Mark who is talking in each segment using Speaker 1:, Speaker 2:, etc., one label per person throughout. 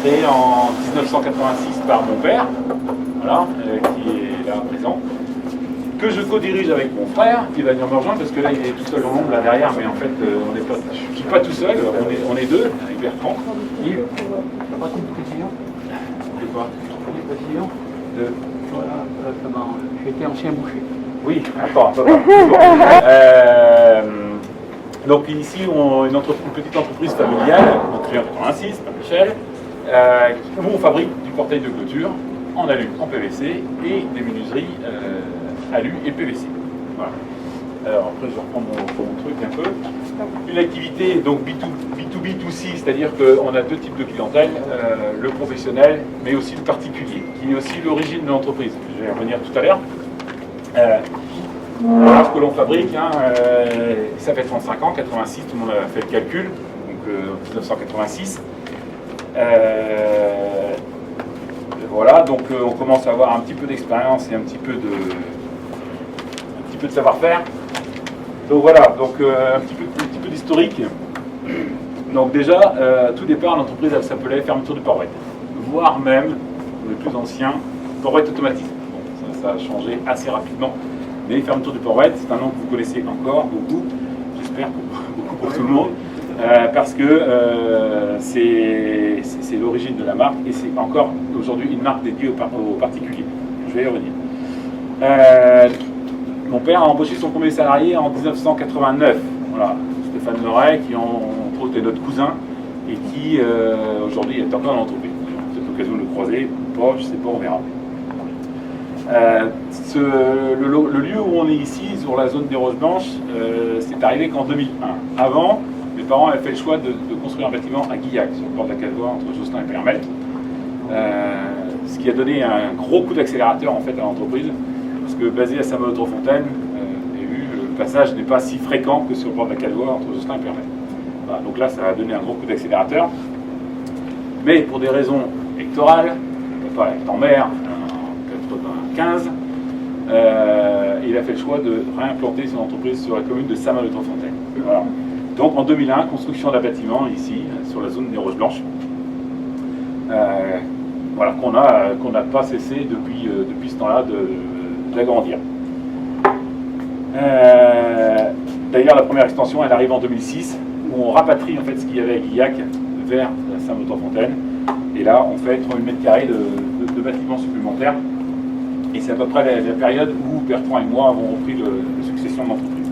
Speaker 1: créé en 1986 par mon père, voilà, qui est là présent, que je co-dirige avec mon frère, qui va venir me rejoindre, parce que là il est tout seul au monde là derrière, mais en fait on est pas, je ne suis pas tout seul, on est deux, avec Bertrand. Yves. De quoi? De...
Speaker 2: Voilà, j'étais ancien boucher.
Speaker 1: Oui, attends, donc ici, une petite entreprise familiale, donc créée en 86 par Michel, où on fabrique du portail de clôture en alu, en PVC, et des menuiseries alu et PVC. Voilà. Alors après, je reprends mon truc un peu. Une activité donc B2B2C, c'est-à-dire qu'on a deux types de clientèle, le professionnel, mais aussi le particulier, qui est aussi l'origine de l'entreprise. Je vais y revenir tout à l'heure. Voilà ce que l'on fabrique, hein, ça fait 35 ans, 86, tout le monde a fait le calcul, donc 1986. Voilà, donc on commence à avoir un petit peu d'expérience et un petit peu de savoir-faire. Donc voilà, donc un petit peu d'historique. Donc déjà, tout départ, l'entreprise elle s'appelait Fermeture du Port-Wet, voire même, les plus anciens, Port-Wet automatique. Bon, ça a changé assez rapidement. Mais Fermeture du Port-Wet, c'est un nom que vous connaissez encore beaucoup, j'espère beaucoup pour tout le monde, parce que c'est l'origine de la marque et c'est encore aujourd'hui une marque dédiée aux particuliers. Je vais y revenir. Mon père a embauché son premier salarié en 1989. Voilà, Stéphane Leray, qui entre autres est notre cousin et qui aujourd'hui est encore dans l'entreprise. J'ai l'occasion de le croiser, ou pas, je ne sais pas, on verra. Le lieu où on est ici, sur la zone des Roses Blanches, c'est arrivé qu'en 2001. Avant, mes parents avaient fait le choix de construire un bâtiment à Guillac, sur le port de la Calvoie, entre Josselin et Pérmel. Ce qui a donné un gros coup d'accélérateur en fait à l'entreprise, parce que basé à Saint-Malo-Trop-Fontaine, le passage n'est pas si fréquent que sur le port de la Calvoie, entre Josselin et Pérmel. Voilà, donc là, ça a donné un gros coup d'accélérateur. Mais pour des raisons électorales, papa est en mer, 15, il a fait le choix de réimplanter son entreprise sur la commune de Saint-Malo-Trop-Fontaine. Voilà. Donc en 2001, construction d'un bâtiment ici, sur la zone des Roches Blanches, voilà, qu'on n'a pas cessé depuis ce temps-là d'agrandir. D'ailleurs, la première extension, elle arrive en 2006, où on rapatrie en fait ce qu'il y avait à Guillac vers Saint-Malo-Trop-Fontaine, et là, on fait 3000 m² de bâtiments supplémentaires. Et c'est à peu près la période où Bertrand et moi avons repris la succession de l'entreprise.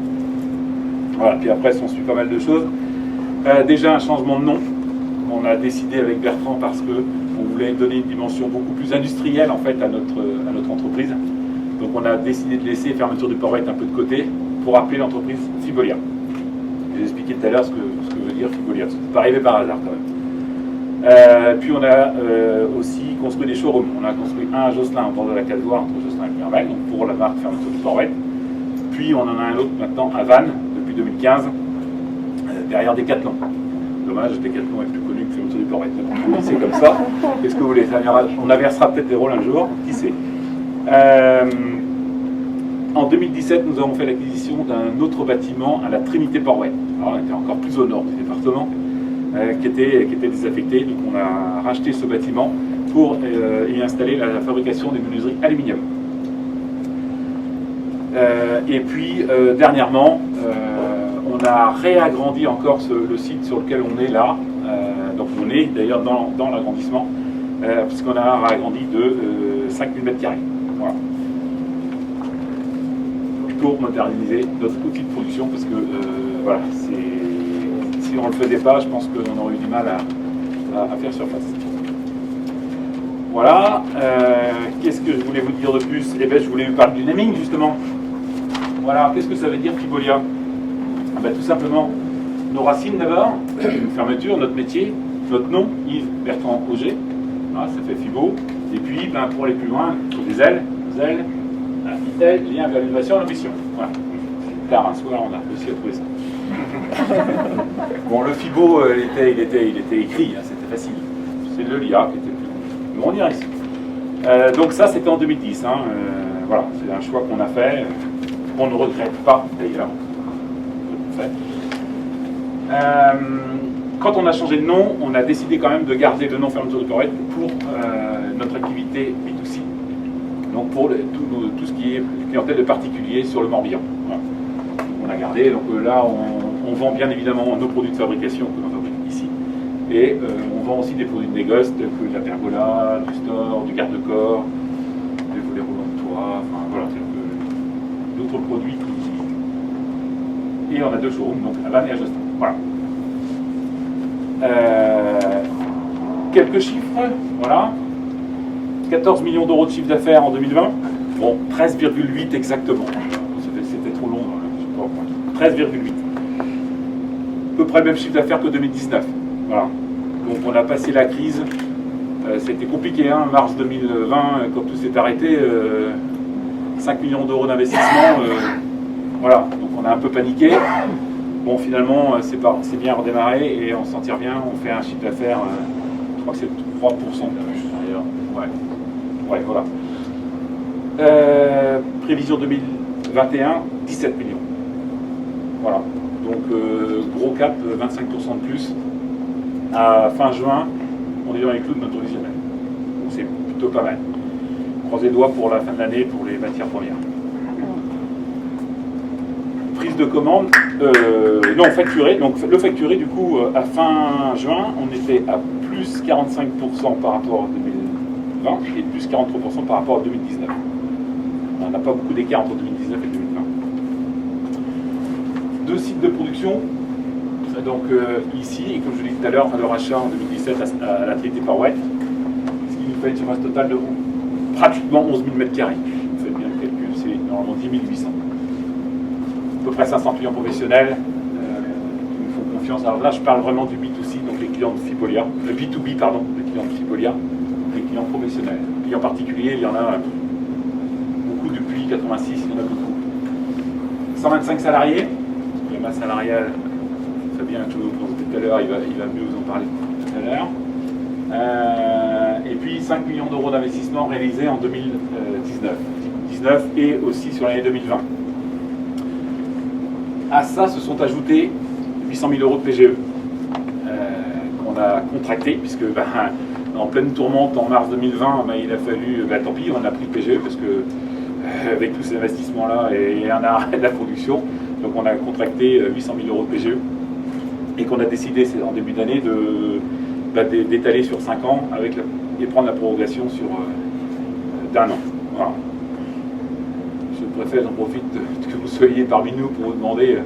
Speaker 1: Voilà, puis après, s'en suit pas mal de choses. Déjà un changement de nom. On a décidé avec Bertrand parce qu'on voulait donner une dimension beaucoup plus industrielle en fait à notre entreprise. Donc on a décidé de laisser Fermeture du Port-Wet un peu de côté pour appeler l'entreprise Fibolia. Je vais expliquer tout à l'heure ce que veut dire Fibolia. C'est pas arrivé par hasard quand même. Puis on a aussi construit des showrooms. On a construit un à Josselin, au bord de la Calvoie, entre Josselin et Pérmel, donc pour la marque Fermeture du Port-Wet. Puis on en a un autre maintenant à Vannes, depuis 2015, derrière Decathlon. Dommage, Decathlon est plus connu que Fermeture du Port-Wet. C'est comme ça. Qu'est-ce que vous voulez? On inversera peut-être des rôles un jour, qui sait. En 2017, nous avons fait l'acquisition d'un autre bâtiment à la Trinité Port-Wet. Alors on était encore plus au nord du département. Qui était désaffecté. Donc on a racheté ce bâtiment pour y installer la fabrication des menuiseries aluminium. Et puis dernièrement, on a réagrandi encore le site sur lequel on est là. Donc on est d'ailleurs dans l'agrandissement, puisqu'on a réagrandi de 5000 m². Voilà. Pour moderniser notre outil de production, parce que voilà, si on ne le faisait pas, je pense qu'on aurait eu du mal à faire surface. Voilà. Qu'est-ce que je voulais vous dire de plus? Eh bien, je voulais vous parler du naming, justement. Voilà. Qu'est-ce que ça veut dire, Fibolia? Ben, tout simplement, nos racines d'abord, Fermeture, notre métier, notre nom, Yves Bertrand Auger. Voilà, ça fait Fibo. Et puis, ben, pour aller plus loin, il faut des ailes. Vitel, lien vers l'innovation et l'ambition. Voilà. Tard un soir, on a réussi à trouver ça. Bon, le FIBO, il était écrit, hein, c'était facile. C'est le LIA qui était plus long. Mais on y reste. Donc ça, c'était en 2010. Hein, voilà, c'est un choix qu'on a fait, qu'on ne regrette pas d'ailleurs. quand on a changé de nom, on a décidé quand même de garder le nom Fermeture de Corvette pour notre activité B2C. Donc pour tout ce qui est clientèle de particuliers sur le Morbihan. Voilà. On a gardé, donc là on vend bien évidemment nos produits de fabrication que l'on fabrique ici. Et on vend aussi des produits de négoce, tels que de la pergola, du store, du garde-corps, des volets roulants de toit, enfin voilà, d'autres produits. Et on a 2 showrooms, donc à Vannes et à Jostin. Voilà. Quelques chiffres, voilà. 14 millions d'euros de chiffre d'affaires en 2020. Bon, 13,8 exactement. C'était trop long, je sais pas, 13,8. À peu près le même chiffre d'affaires que 2019. Voilà. Donc on a passé la crise. C'était compliqué, hein, mars 2020, quand tout s'est arrêté. 5 millions d'euros d'investissement. Voilà, donc on a un peu paniqué. Bon, finalement, c'est bien redémarré et on s'en tire bien. On fait un chiffre d'affaires, je crois que c'est 3% de plus d'ailleurs. Ouais, voilà. Prévision 2021, 17 millions. Voilà. Donc, gros cap, 25% de plus. À fin juin, on est dans les clous de notre prévisionnel. Donc, c'est plutôt pas mal. Croisez les doigts pour la fin de l'année pour les matières premières. Prise de commande, non facturé. Donc le facturé, du coup, à fin juin, on était à plus 45% par rapport à 2020 et plus 43% par rapport à 2019. On n'a pas beaucoup d'écart entre 2019 et 2020. 2 sites de production. Donc ici, et comme je l'ai dit tout à l'heure, le rachat en 2017 à la Trinité Paroette, ce qui nous fait une surface totale de pratiquement 11 000 m². Vous faites bien le calcul, c'est normalement 10 800. À peu près 500 clients professionnels qui nous font confiance. Alors là, je parle vraiment du B2C, donc les clients de Fibolia, le B2B, pardon, les clients de Fibolia, les clients professionnels. Les clients particuliers, il y en a beaucoup depuis 86, il y en a beaucoup. 125 salariés, la masse salariale, Fabien tout à l'heure, il va mieux vous en parler tout à l'heure. Et puis 5 millions d'euros d'investissement réalisés en 2019 et aussi sur l'année 2020. À ça se sont ajoutés 800 000 euros de PGE qu'on a contracté, puisque en pleine tourmente en mars 2020, il a fallu, tant pis, on a pris le PGE, parce que avec tous ces investissements-là et un arrêt de la production, donc on a contracté 800 000 euros de PGE, et qu'on a décidé en début d'année d'étaler sur 5 ans et prendre la prorogation sur d'1 an. Voilà. Monsieur le préfet, j'en profite que vous soyez parmi nous pour vous demander,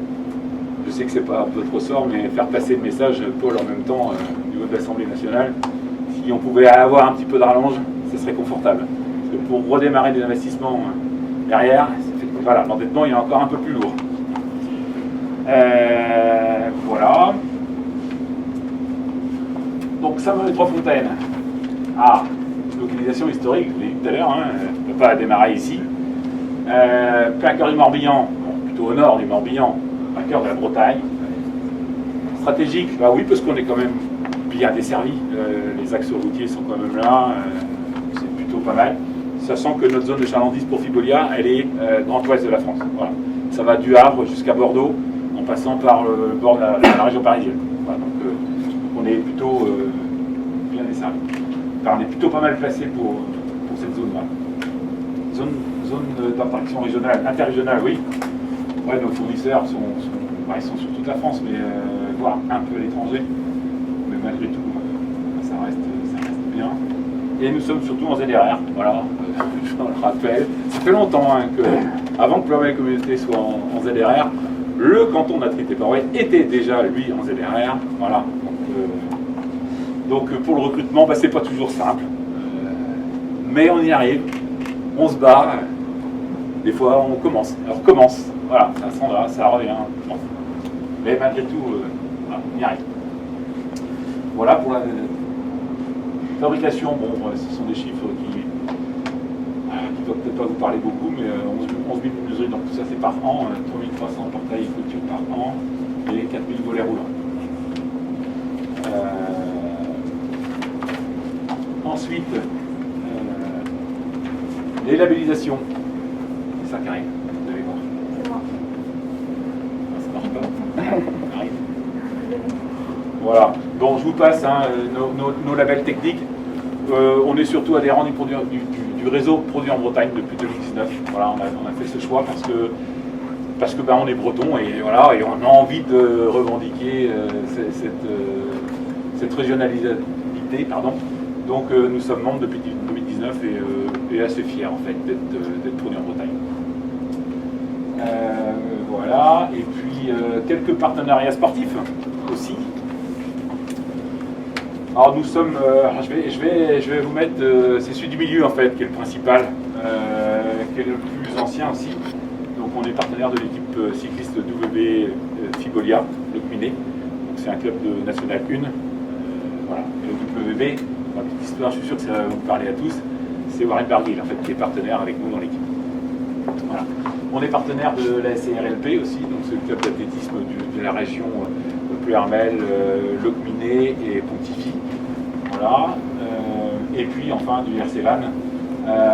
Speaker 1: je sais que ce n'est pas votre ressort, mais faire passer le message, Paul, en même temps, au niveau de l'Assemblée nationale, si on pouvait avoir un petit peu de rallonge, ce serait confortable. Parce que pour redémarrer des investissements derrière, voilà, l'endettement il est encore un peu plus lourd. Voilà. Donc Saint-Maur-les-Trois-Fontaines. Localisation historique, je l'ai dit tout à l'heure, hein, on ne peut pas démarrer ici. Plein cœur du Morbihan, plutôt au nord du Morbihan, plein cœur de la Bretagne. Stratégique, oui, parce qu'on est quand même bien desservi. Les axes routiers sont quand même là, c'est plutôt pas mal. Sachant que notre zone de chalandise pour Fibolia, elle est grand ouest de la France. Voilà. Ça va du Havre jusqu'à Bordeaux, en passant par le bord de la région parisienne. Voilà, donc on est plutôt bien desservi. Enfin, on est plutôt pas mal placé pour cette zone-là. Zone d'attraction régionale, interrégionale, oui. Ouais, nos fournisseurs ils sont sur toute la France, mais voire un peu à l'étranger. Mais malgré tout, ça reste bien. Et nous sommes surtout en ZRR, voilà, je le rappelle. Ça fait longtemps avant que Plan Communauté soit en ZRR, le canton de la Trinité-Paroette était déjà, lui, en ZRR. Voilà. Donc pour le recrutement, c'est pas toujours simple. Mais on y arrive, on se bat. Des fois, on recommence. Voilà, ça s'en va, ça revient. Bon. Mais malgré tout, on y arrive. Voilà pour la fabrication. Bon, ce sont des chiffres qui ne doivent peut-être pas vous parler beaucoup, mais 11 000 menuiseries, donc tout ça c'est par an, 3300 portails et clôtures par an, et 4000 volets roulants. Ensuite, les labellisations. C'est ça qui arrive, vous allez voir. Ça marche pas. Ça arrive. Voilà. Bon, je vous passe hein, nos labels techniques. On est surtout adhérent du réseau produit en Bretagne depuis 2019. Voilà, on a fait ce choix parce que ben, on est breton et voilà, et on a envie de revendiquer cette régionalité, pardon. Donc nous sommes membres depuis 2019 et assez fiers en fait d'être produits en Bretagne. Voilà, et puis quelques partenariats sportifs aussi. Alors nous sommes, je vais vous mettre, c'est celui du milieu en fait, qui est le principal, qui est le plus ancien aussi. Donc on est partenaire de l'équipe cycliste W Fibolia, le Cuinet. Donc c'est un club de National 1. Voilà. Et le WB, ma petite histoire, je suis sûr que ça va vous parler à tous, c'est Warren Barguil en fait, qui est partenaire avec nous dans l'équipe. Voilà. On est partenaire de la SCRLP aussi, donc c'est le club d'athlétisme de la région Pleu-Hermel, Le Cuinet et Pontivy. Voilà. Et puis enfin du RC Van.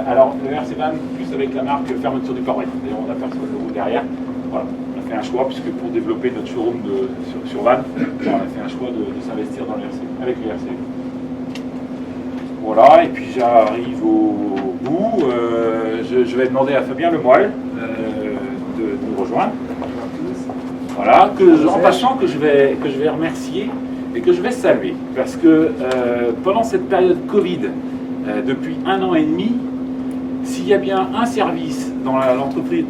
Speaker 1: Alors le RC Van plus avec la marque Fermeture du Port-Royal. D'ailleurs on aperçoit le logo derrière. Voilà. On a fait un choix puisque pour développer notre showroom sur Van, on a fait un choix de s'investir dans le RC, avec le RC. Voilà, et puis j'arrive au bout. Je vais demander à Fabien Lemoyle de nous rejoindre. Voilà, en passant que je vais remercier et que je vais saluer. Parce que pendant cette période Covid, depuis 1 an et demi, s'il y a bien un service dans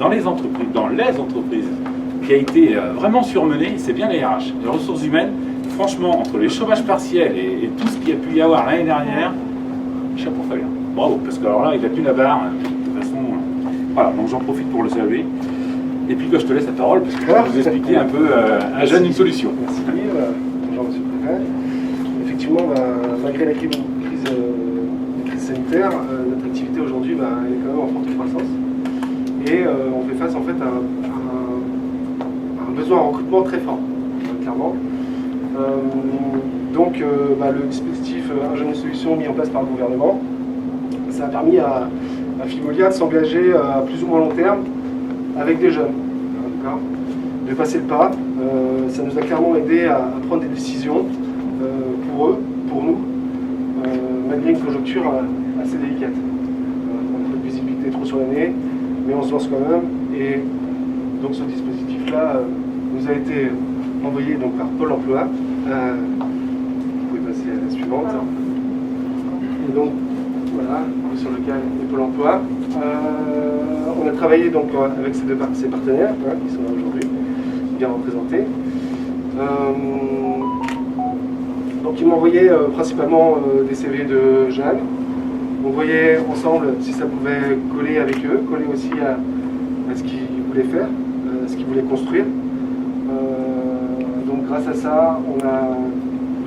Speaker 1: les entreprises qui a été vraiment surmené, c'est bien les RH, les ressources humaines. Franchement, entre les chômages partiels et tout ce qu'il y a pu y avoir l'année dernière, chapeau Fabien. Bravo, parce que alors là, il a tenu la barre. De toute façon, voilà, donc j'en profite pour le saluer. Et puis je te laisse la parole, parce que tu vas nous expliquer un peu un jeune, une solution.
Speaker 3: Merci. Bonjour Monsieur le Préfet. Effectivement, malgré la crise sanitaire, notre activité aujourd'hui est quand même en forte croissance. Et on fait face en fait à un besoin en recrutement très fort, clairement. Donc le dispositif Un jeune, une solution mis en place par le gouvernement, ça a permis à Fibolia de s'engager à plus ou moins long terme avec des jeunes, de passer le pas. Ça nous a clairement aidé à prendre des décisions pour eux, pour nous, malgré une conjoncture assez délicate. On n'a pas de visibilité trop sur l'année, mais on se lance quand même. Et donc ce dispositif-là nous a été envoyé donc, par Pôle emploi. Vous pouvez passer à la suivante. Et donc, voilà, sur le cas de Pôle emploi. On a travaillé donc avec ces partenaires qui sont là aujourd'hui, bien représentés. Donc ils m'ont envoyé principalement des CV de jeunes. On voyait ensemble si ça pouvait coller avec eux, coller aussi à ce qu'ils voulaient faire, ce qu'ils voulaient construire. Donc grâce à ça, on a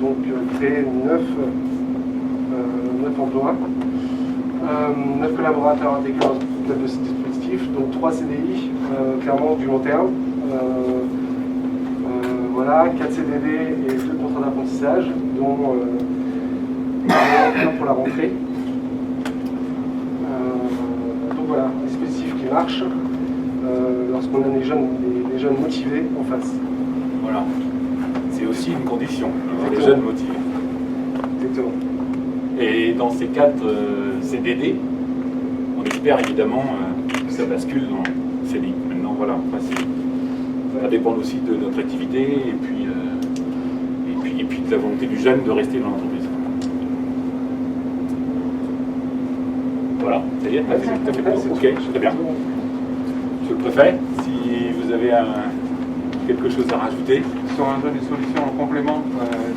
Speaker 3: donc créé 9 emplois. 9 collaborateurs intégrés dans le cadre de ce dispositif, donc 3 CDI, clairement du long terme, voilà, 4 CDD et 2 contrats d'apprentissage, dont un pour la rentrée. Donc voilà, un dispositif qui marche lorsqu'on a des jeunes motivés en face.
Speaker 1: Voilà, c'est aussi une condition, des jeunes motivés.
Speaker 3: Exactement.
Speaker 1: Et dans ces 4 CDD, on espère évidemment que ça bascule dans CDI. Maintenant, voilà, ça dépend aussi de notre activité et puis de la volonté du jeune de rester dans l'entreprise. Voilà, ça y est, t'as fait le tour. Ok, très bien. Monsieur le Préfet, si vous avez quelque chose à rajouter.
Speaker 4: Sur un jeune, une solution en complément,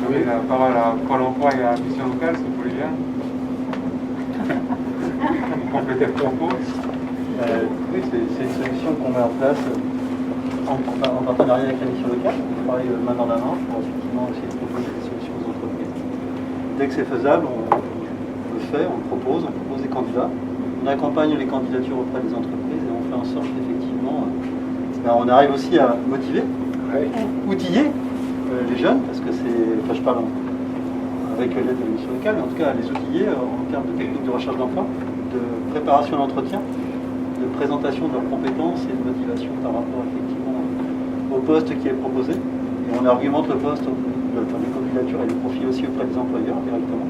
Speaker 4: donner la parole à Pôle emploi et à la mission locale, si vous voulez bien. Compléter le propos.
Speaker 5: Oui, c'est une solution qu'on met en place en partenariat avec la mission locale. On travaille main dans la main pour effectivement essayer de proposer des solutions aux entreprises. Dès que c'est faisable, on le fait, on le propose des candidats. On accompagne les candidatures auprès des entreprises et on fait en sorte qu'effectivement, on arrive aussi à motiver, outiller les jeunes, parce que je parle avec l'aide de la mission locale, mais en tout cas à les outiller en termes de techniques de recherche d'emploi, de préparation d'entretien, de présentation de leurs compétences et de motivation par rapport effectivement au poste qui est proposé. Et on argumente le poste des candidatures et des profils aussi auprès des employeurs directement,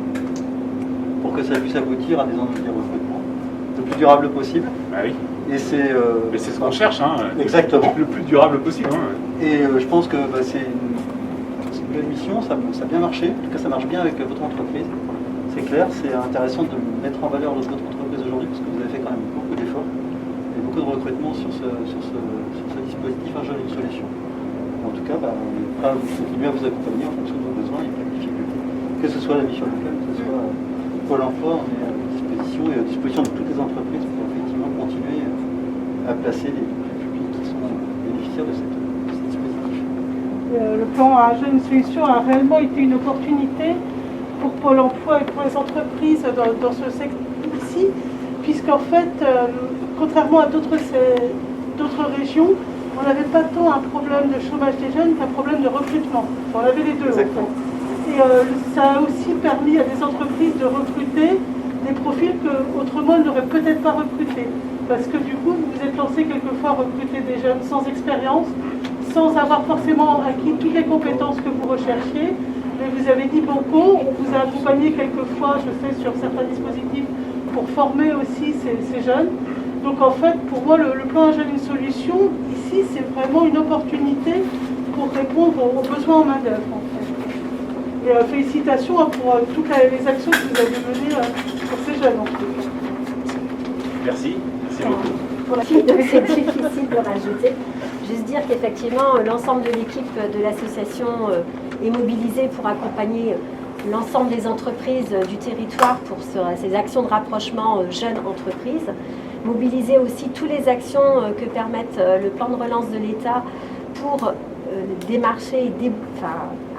Speaker 5: pour que ça puisse aboutir à des recrutements le plus durable possible.
Speaker 1: Bah oui.
Speaker 5: Et c'est
Speaker 1: Mais c'est ce qu'on cherche, hein.
Speaker 5: Exactement.
Speaker 1: Le plus durable possible. Hein.
Speaker 5: Et je pense que c'est une belle mission, ça a bien marché, en tout cas ça marche bien avec votre entreprise. C'est clair, c'est intéressant de mettre en valeur votre entreprise aujourd'hui parce que vous avez fait quand même beaucoup d'efforts et beaucoup de recrutement sur ce dispositif Un Jeune, une Solution. En tout cas, on est prêt à continuer à vous accompagner en fonction de vos besoins et pas de difficultés. Que ce soit la mission locale, que ce soit Pôle emploi, on est à disposition et à disposition de toutes les entreprises pour effectivement continuer à placer les publics qui sont bénéficiaires de ce dispositif.
Speaker 6: Le plan Un Jeune, une Solution a réellement été une opportunité pour Pôle emploi et pour les entreprises dans ce secteur ici, puisqu'en fait, contrairement à d'autres régions, on n'avait pas tant un problème de chômage des jeunes qu'un problème de recrutement. On avait les deux.
Speaker 5: Exactement.
Speaker 6: En fait. Et ça a aussi permis à des entreprises de recruter des profils qu'autrement elles n'auraient peut-être pas recrutés. Parce que du coup, vous êtes lancé quelquefois à recruter des jeunes sans expérience, sans avoir forcément acquis toutes les compétences que vous recherchiez. Mais vous avez dit banco, on vous a accompagné quelquefois, je sais, sur certains dispositifs pour former aussi ces jeunes. Donc en fait, pour moi, le plan Un Jeune, une Solution, ici, c'est vraiment une opportunité pour répondre aux besoins en main-d'œuvre. En fait. Et félicitations pour toutes les actions que vous avez menées pour ces jeunes. En fait.
Speaker 1: Merci. Merci beaucoup.
Speaker 7: Donc c'est difficile de rajouter. Juste dire qu'effectivement, l'ensemble de l'équipe de l'association est mobilisée pour accompagner l'ensemble des entreprises du territoire pour ces actions de rapprochement jeunes entreprises. Mobiliser aussi toutes les actions que permettent le plan de relance de l'État pour démarcher et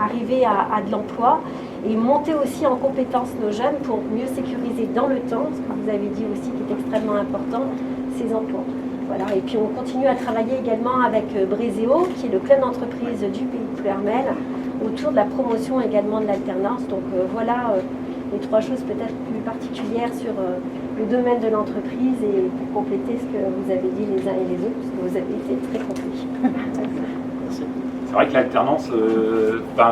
Speaker 7: arriver à de l'emploi et monter aussi en compétence nos jeunes pour mieux sécuriser dans le temps, ce que vous avez dit aussi qui est extrêmement important, ces emplois. Voilà. Et puis on continue à travailler également avec Bréséo, qui est le club d'entreprise du Pays de Plouermel, autour de la promotion également de l'alternance. Donc voilà les trois choses peut-être plus particulières sur le domaine de l'entreprise et pour compléter ce que vous avez dit les uns et les autres, parce que vous avez été très compris.
Speaker 1: C'est vrai que l'alternance,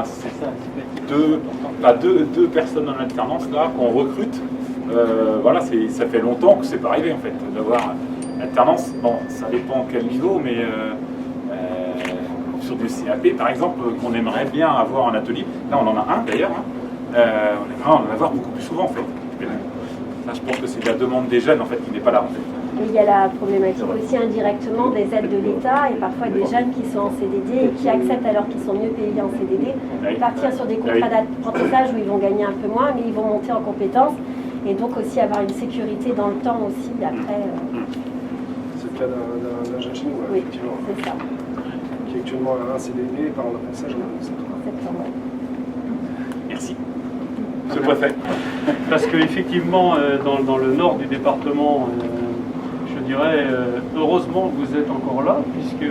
Speaker 1: c'est deux personnes dans l'alternance là qu'on recrute. Voilà, ça fait longtemps que c'est pas arrivé en fait d'avoir l'alternance. Bon, ça dépend quel niveau, mais sur du CAP par exemple, qu'on aimerait bien avoir un atelier. Là, on en a un d'ailleurs. On aimerait en avoir beaucoup plus souvent en fait. Mais ça, je pense que c'est la demande des jeunes en fait qui n'est pas là en fait.
Speaker 7: Il y a la problématique aussi indirectement des aides de l'État et parfois des jeunes qui sont en CDD et qui acceptent alors qu'ils sont mieux payés en CDD, partir sur des contrats d'apprentissage où ils vont gagner un peu moins mais ils vont monter en compétences et donc aussi avoir une sécurité dans le temps aussi après.
Speaker 3: C'est le cas d'un jeune chez nous,
Speaker 7: Oui,
Speaker 3: effectivement.
Speaker 7: c'est ça.
Speaker 3: Qui est actuellement un CDD par en apprentissage en
Speaker 7: Septembre.
Speaker 1: Merci. Monsieur le préfet.
Speaker 2: Parce qu'effectivement, dans le nord du département, je dirais, heureusement que vous êtes encore là, puisque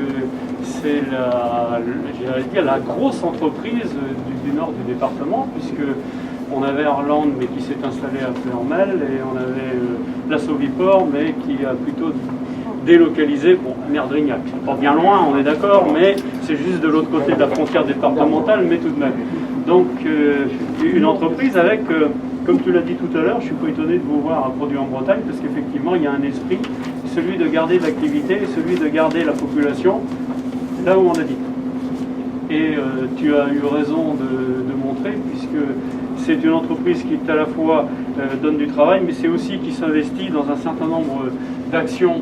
Speaker 2: c'est la grosse entreprise du nord du département, puisque on avait Arlande, mais qui s'est installée à Plouermel, et on avait la Sauviport, mais qui a plutôt délocalisé, bon, à Merdrignac. C'est pas bien loin, on est d'accord, mais c'est juste de l'autre côté de la frontière départementale, mais tout de même. Donc, une entreprise avec, comme tu l'as dit tout à l'heure, je ne suis pas étonné de vous voir à Produit en Bretagne, parce qu'effectivement, il y a un esprit, celui de garder l'activité, celui de garder la population là où on habite. Et tu as eu raison de montrer, puisque c'est une entreprise qui à la fois donne du travail, mais c'est aussi qui s'investit dans un certain nombre d'actions,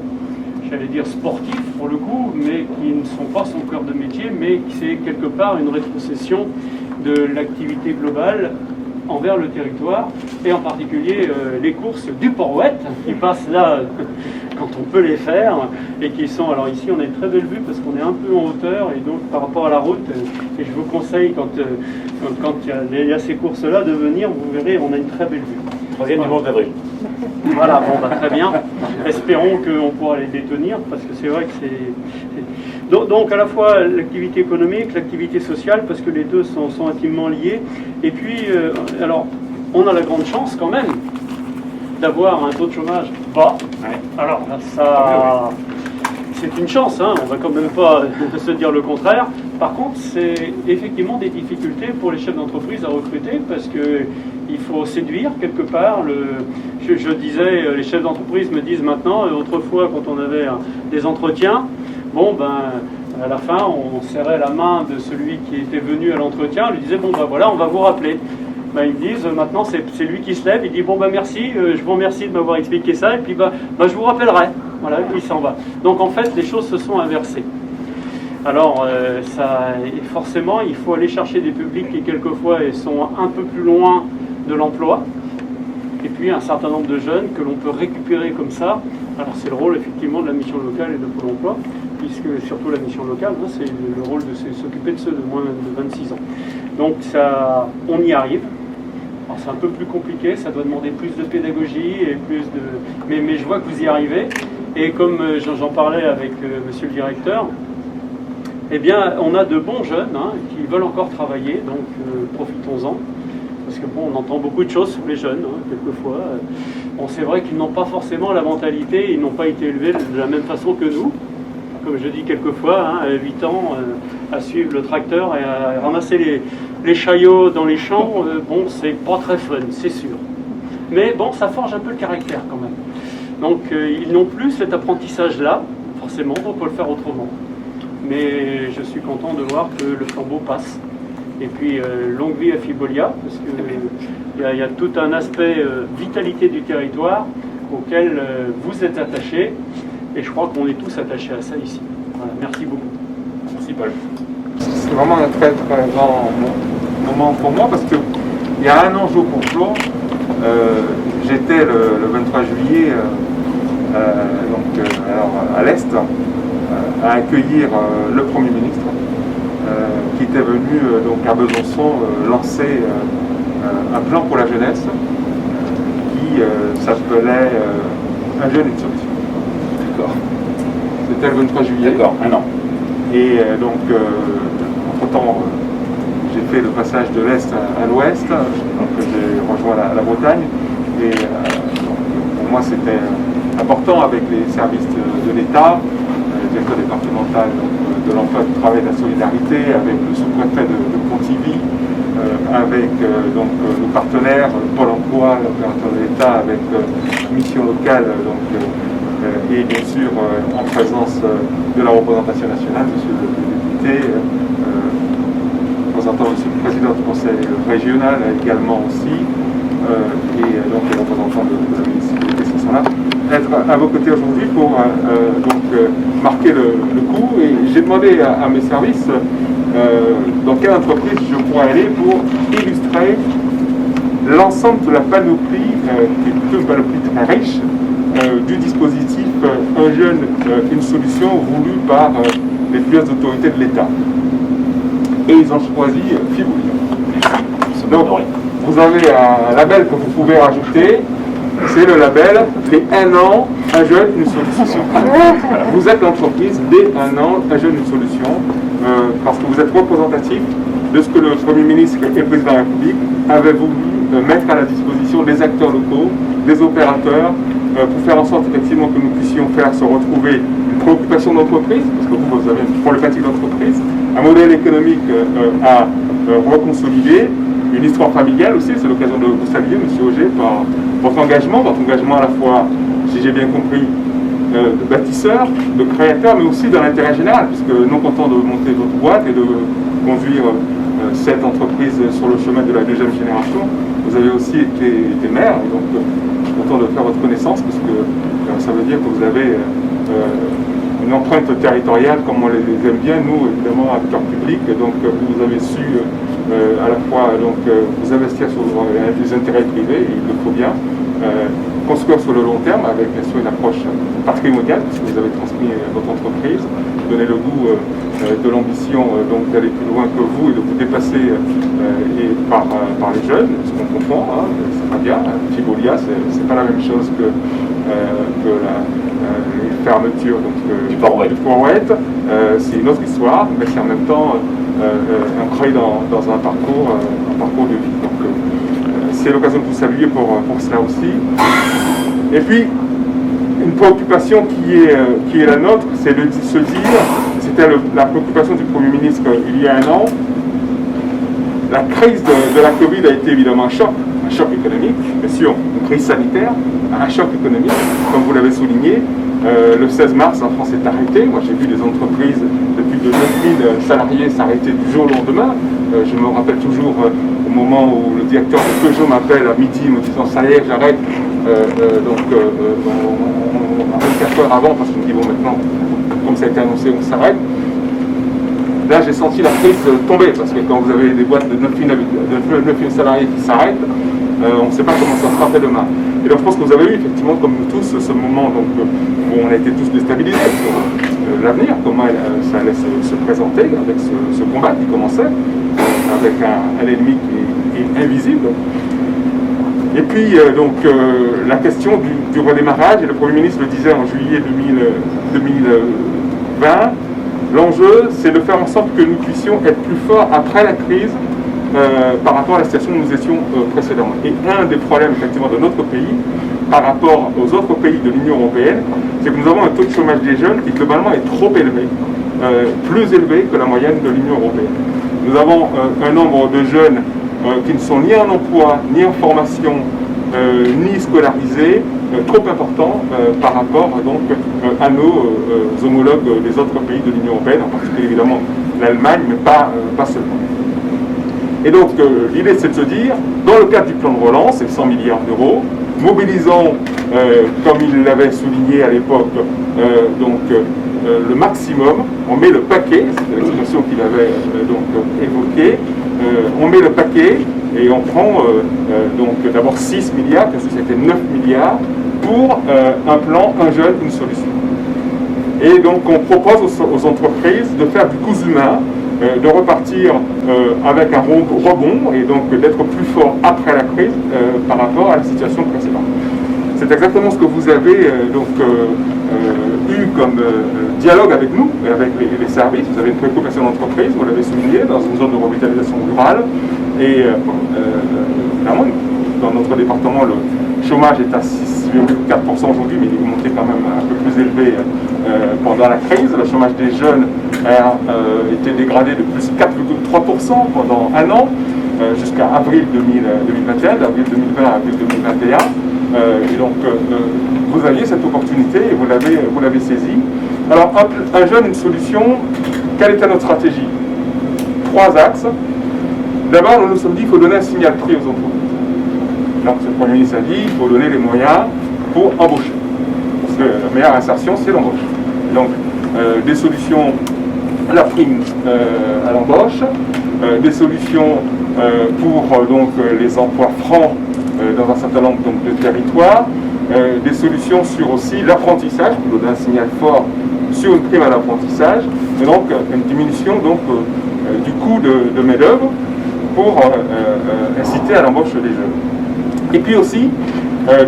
Speaker 2: j'allais dire sportives pour le coup, mais qui ne sont pas son cœur de métier, mais c'est quelque part une rétrocession de l'activité globale envers le territoire, et en particulier les courses du Port-Ouette, qui passent là quand on peut les faire, et qui sont, alors ici on a une très belle vue parce qu'on est un peu en hauteur, et donc par rapport à la route, et je vous conseille quand il y a ces courses-là de venir, vous verrez, on a une très belle vue.
Speaker 1: 3e dimanche d'avril.
Speaker 2: Voilà, bon, bah, très bien. Espérons qu'on pourra les détenir, parce que c'est vrai que c'est... Donc à la fois l'activité économique, l'activité sociale, parce que les deux sont intimement liés. Et puis, alors, on a la grande chance quand même d'avoir un taux de chômage bas. Alors ça, c'est une chance, hein, on va quand même pas se dire le contraire. Par contre, c'est effectivement des difficultés pour les chefs d'entreprise à recruter parce qu'il faut séduire quelque part. Je disais, les chefs d'entreprise me disent maintenant, autrefois quand on avait des entretiens, bon ben à la fin on serrait la main de celui qui était venu à l'entretien, on lui disait bon ben voilà, on va vous rappeler. Ben, ils me disent maintenant c'est lui qui se lève, il dit bon ben merci, je vous remercie de m'avoir expliqué ça et puis je vous rappellerai. Voilà, et puis il s'en va. Donc en fait les choses se sont inversées. Alors forcément il faut aller chercher des publics qui quelquefois sont un peu plus loin de l'emploi et puis un certain nombre de jeunes que l'on peut récupérer comme ça. Alors c'est le rôle effectivement de la mission locale et de Pôle emploi, puisque surtout la mission locale, hein, c'est le rôle de s'occuper de ceux de moins de 26 ans. Donc ça, on y arrive. Alors c'est un peu plus compliqué, ça doit demander plus de pédagogie et plus de... Mais je vois que vous y arrivez. Et comme j'en parlais avec monsieur le directeur, eh bien on a de bons jeunes hein, qui veulent encore travailler, donc profitons-en. Parce que bon, on entend beaucoup de choses sur les jeunes, hein, quelquefois. Bon, c'est vrai qu'ils n'ont pas forcément la mentalité, ils n'ont pas été élevés de la même façon que nous. Comme je dis quelquefois, hein, 8 ans à suivre le tracteur et à ramasser les chariots dans les champs, bon, c'est pas très fun, c'est sûr. Mais bon, ça forge un peu le caractère quand même. Donc ils n'ont plus cet apprentissage-là, forcément, on peut le faire autrement. Mais je suis content de voir que le flambeau passe. Et puis longue vie à Fibolia, parce qu'il y a tout un aspect vitalité du territoire auquel vous êtes attachés, et je crois qu'on est tous attachés à ça ici. Voilà, merci beaucoup.
Speaker 1: Merci Paul.
Speaker 4: C'est vraiment un très très grand moment pour moi parce que il y a un an jour pour jour, j'étais le 23 juillet alors, à l'Est à accueillir le Premier ministre qui était venu donc à Besançon lancer un plan pour la jeunesse qui s'appelait Un jeune, une solution.
Speaker 1: D'accord.
Speaker 4: C'était le 23 juillet.
Speaker 1: D'accord, un an.
Speaker 4: Et donc, entre-temps, j'ai fait le passage de l'Est à l'Ouest, donc j'ai rejoint la Bretagne. Et donc, pour moi, c'était important avec les services de l'État, le directeur départemental de l'emploi, du travail et de la solidarité, avec le sous-préfet de Pontivy, avec donc, nos partenaires, Pôle emploi, l'opérateur de l'État, avec mission locale, donc, et bien sûr en présence de la représentation nationale, monsieur le député, représentant aussi le président du conseil régional également aussi, et donc les représentants de la municipalité qui sont là, être à vos côtés aujourd'hui pour donc, marquer le coup. Et j'ai demandé à mes services dans quelle entreprise je pourrais aller pour illustrer l'ensemble de la panoplie, qui est plutôt une panoplie très riche, du dispositif Un jeune, une solution voulu par les plus hautes autorités de l'État. Et ils ont choisi Fibolia. Donc, vous avez un label que vous pouvez rajouter, c'est le label des 1 an, un jeune, une solution. Vous êtes l'entreprise des 1 an, un jeune, une solution, parce que vous êtes représentatif de ce que le Premier ministre et le Président de la République avaient voulu mettre à la disposition des acteurs locaux, des opérateurs, pour faire en sorte effectivement que nous puissions faire se retrouver une préoccupation d'entreprise, parce que vous avez une problématique d'entreprise, un modèle économique à reconsolider, une histoire familiale aussi. C'est l'occasion de vous saluer, M. Auger, par votre engagement à la fois, si j'ai bien compris, de bâtisseur, de créateur, mais aussi dans l'intérêt général, puisque non content de monter votre boîte et de conduire cette entreprise sur le chemin de la deuxième génération, vous avez aussi été maire, et donc je suis content de faire votre connaissance, parce que ça veut dire que vous avez une empreinte territoriale comme on les aime bien, nous évidemment acteurs publics, et donc vous avez su à la fois donc, vous investir sur les intérêts privés, et il le faut bien, construire sur le long terme avec bien sûr une approche patrimoniale, puisque vous avez transmis votre entreprise, donner le goût de l'ambition donc d'aller plus loin que vous et de vous dépasser et par les jeunes, ce qu'on comprend, hein, c'est pas bien. Fibolia, c'est pas la même chose que les fermetures donc, du Port-Ouette. C'est une autre histoire, mais c'est en même temps ancré dans un parcours de vie. Donc, c'est l'occasion de vous saluer pour cela aussi. Et puis, une préoccupation qui est la nôtre, c'est de se dire, c'était la préoccupation du Premier ministre il y a un an, la crise de la Covid a été évidemment un choc économique, bien sûr, une crise sanitaire, un choc économique, comme vous l'avez souligné. Le 16 mars, la France est arrêtée. Moi, j'ai vu des entreprises de plus de 9000 salariés s'arrêter du jour au lendemain. Je me rappelle toujours au moment où le directeur de Peugeot m'appelle à midi me disant « ça y est, j'arrête ». Donc, 24 heures avant, parce qu'il me dit « bon, maintenant, comme ça a été annoncé, on s'arrête ». Là, j'ai senti la crise tomber, parce que quand vous avez des boîtes de 9000 salariés qui s'arrêtent, on ne sait pas comment ça sera fait demain. Et donc je pense que vous avez eu effectivement, comme nous tous, ce moment donc, où on a été tous déstabilisés sur l'avenir, comment ça allait se présenter avec ce combat qui commençait, avec un ennemi qui est invisible. Et puis donc la question du redémarrage, et le Premier ministre le disait en juillet 2020, l'enjeu c'est de faire en sorte que nous puissions être plus forts après la crise par rapport à la situation où nous étions précédemment. Et un des problèmes effectivement de notre pays par rapport aux autres pays de l'Union européenne, c'est que nous avons un taux de chômage des jeunes qui globalement est trop élevé, plus élevé que la moyenne de l'Union européenne. Nous avons un nombre de jeunes qui ne sont ni en emploi, ni en formation, ni scolarisés, trop important par rapport donc, à nos homologues des autres pays de l'Union européenne, en particulier évidemment l'Allemagne, mais pas seulement. Et donc l'idée c'est de se dire, dans le cadre du plan de relance, c'est 100 milliards d'euros, mobilisons, comme il l'avait souligné à l'époque, le maximum, on met le paquet, c'était l'expression qu'il avait évoquée, on met le paquet et on prend d'abord 6 milliards, parce que c'était 9 milliards, pour un plan, un jeune, une solution. Et donc on propose aux entreprises de faire du cousu humain, de repartir avec un rebond et donc d'être plus fort après la crise par rapport à la situation précédente. C'est exactement ce que vous avez eu comme dialogue avec nous et avec les services. Vous avez une préoccupation d'entreprise, vous l'avez souligné, dans une zone de revitalisation rurale. Et évidemment, dans notre département, le chômage est à 6,4% aujourd'hui, mais il est monté quand même un peu plus élevé pendant la crise. Le chômage des jeunes a été dégradé de plus 4,3% pendant un an, jusqu'à avril 2021, d'avril 2020 à avril 2021. Et donc, vous aviez cette opportunité et vous l'avez saisie. Alors, un jeune, une solution, quelle était notre stratégie? 3 axes. D'abord, nous nous sommes dit qu'il faut donner un signal prix aux entreprises. Donc, le Premier ministre a dit qu'il faut donner les moyens pour embaucher. Parce que la meilleure insertion, c'est l'embauche. Donc, des solutions, la prime à l'embauche, des solutions pour les emplois francs dans un certain nombre de territoires, des solutions sur aussi l'apprentissage, pour donner un signal fort sur une prime à l'apprentissage, et donc une diminution du coût de main-d'œuvre pour inciter à l'embauche des jeunes. Et puis aussi,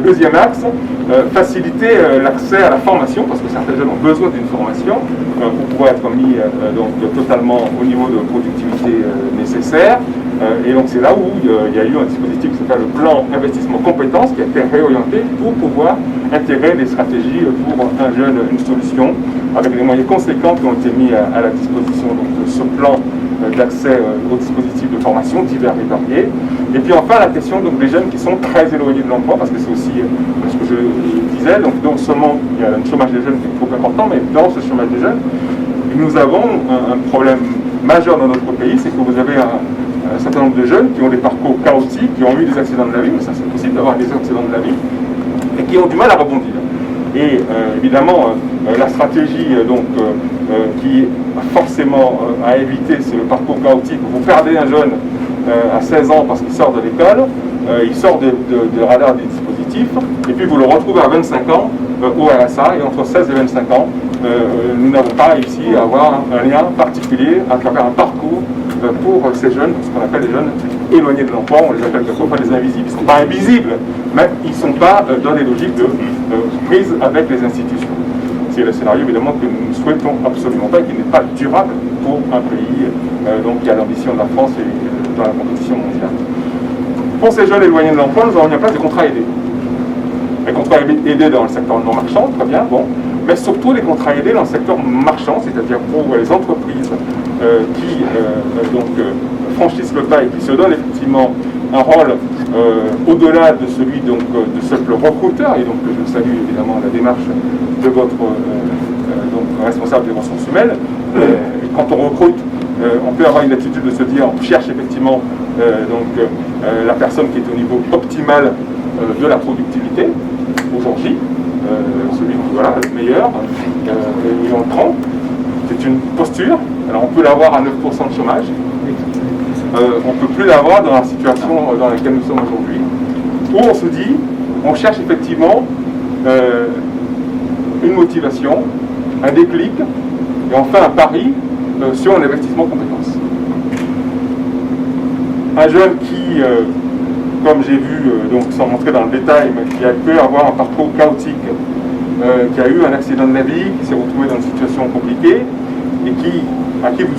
Speaker 4: deuxième axe, faciliter l'accès à la formation, parce que certains jeunes ont besoin d'une formation pour pouvoir être mis totalement au niveau de productivité nécessaire. Et donc c'est là où il y a eu un dispositif qui s'appelle le plan investissement compétences qui a été réorienté pour pouvoir intégrer des stratégies pour un jeune, une solution, avec des moyens conséquents qui ont été mis à la disposition de ce plan d'accès aux dispositifs de formation divers et variés. Et puis enfin la question des jeunes qui sont très éloignés de l'emploi, parce que c'est aussi ce que je disais, donc non seulement il y a un chômage des jeunes qui est trop important, mais dans ce chômage des jeunes, nous avons un problème majeur dans notre pays, c'est que vous avez un certain nombre de jeunes qui ont des parcours chaotiques, qui ont eu des accidents de la vie, mais ça c'est possible d'avoir des accidents de la vie, et qui ont du mal à rebondir. Et évidemment, la stratégie qui forcément à éviter, c'est le parcours chaotique. Vous perdez un jeune à 16 ans parce qu'il sort de l'école, il sort de radar des dispositifs, et puis vous le retrouvez à 25 ans au RSA, et entre 16 et 25 ans, nous n'avons pas réussi à avoir un lien particulier à travers un parcours pour ces jeunes, ce qu'on appelle les jeunes éloignés de l'emploi, on les appelle quelquefois les invisibles. Ils ne sont pas invisibles, mais ils ne sont pas dans les logiques de prise avec les institutions. C'est le scénario évidemment que nous ne souhaitons absolument pas et qui n'est pas durable pour un pays qui a l'ambition de la France et dans la compétition mondiale. Pour ces jeunes éloignés de l'emploi, nous avons mis en place des contrats aidés. Les contrats aidés dans le secteur non marchand, très bien, bon. Mais surtout les contrats aidés dans le secteur marchand, c'est-à-dire pour les entreprises qui franchissent le pas et qui se donnent effectivement un rôle au-delà de celui de simple recruteur. Et donc je salue évidemment la démarche de votre responsable des ressources humaines. Quand on recrute, on peut avoir une attitude de se dire, on cherche effectivement la personne qui est au niveau optimal de la productivité, aujourd'hui, celui qui voilà, le meilleur, et on le prend. C'est une posture. Alors on peut l'avoir à 9% de chômage, on ne peut plus l'avoir dans la situation dans laquelle nous sommes aujourd'hui, où on se dit, on cherche effectivement une motivation, un déclic, et on fait un pari sur un investissement compétences. Un jeune qui, comme j'ai vu, sans rentrer dans le détail, mais qui a pu avoir un parcours chaotique, qui a eu un accident de la vie, qui s'est retrouvé dans une situation compliquée, et à qui vous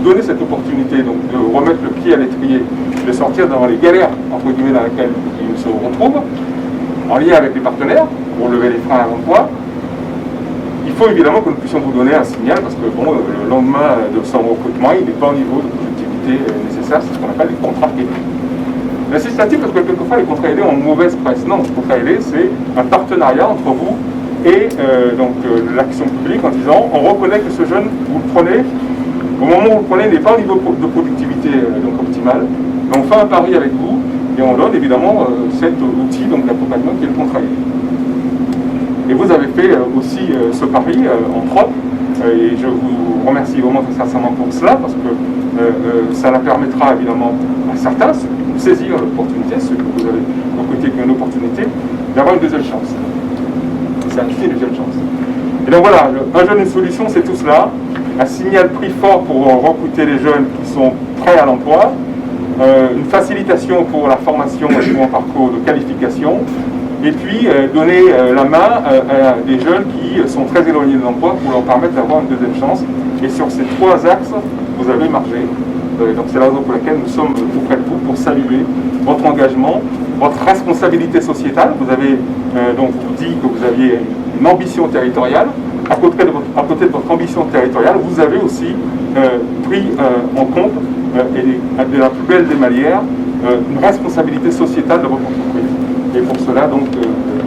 Speaker 4: donnez cette opportunité donc, de remettre le pied à l'étrier, de sortir dans les galères, entre guillemets, dans lesquelles il se retrouve, en lien avec les partenaires, pour lever les freins à l'emploi. Il faut évidemment que nous puissions vous donner un signal, parce que bon, le lendemain de son recrutement, il n'est pas au niveau de productivité nécessaire, c'est ce qu'on appelle les contrats aidés. L'incitatif, parce que quelquefois les contrats aidés ont une mauvaise presse. Non, le contrat aidé, c'est un partenariat entre vous et l'action publique en disant, on reconnaît que ce jeune, vous le prenez, au moment où vous le prenez, n'est pas au niveau de productivité optimale, mais on fait un pari avec vous et on donne évidemment cet outil d'accompagnement qui est le contrat aidé. Et vous avez fait aussi ce pari, entre autres, et je vous remercie vraiment très sincèrement pour cela, parce que ça la permettra évidemment à certains, ceux qui vont saisir l'opportunité, ceux que vous avez recruté qui ont une opportunité, d'avoir une deuxième chance. C'est une deuxième chance. Et donc voilà, un jeune, une solution, c'est tout cela. Un signal prix fort pour recruter les jeunes qui sont prêts à l'emploi, une facilitation pour la formation et pour un parcours de qualification, et puis donner la main à des jeunes qui sont très éloignés de l'emploi pour leur permettre d'avoir une deuxième chance. Et sur ces trois axes, vous avez margé. Donc c'est la raison pour laquelle nous sommes auprès de vous pour saluer votre engagement, votre responsabilité sociétale. Vous avez donc dit que vous aviez une ambition territoriale. À côté de votre ambition territoriale, vous avez aussi pris en compte, et de la plus belle des manières, une responsabilité sociétale de votre entreprise. Et pour cela, donc,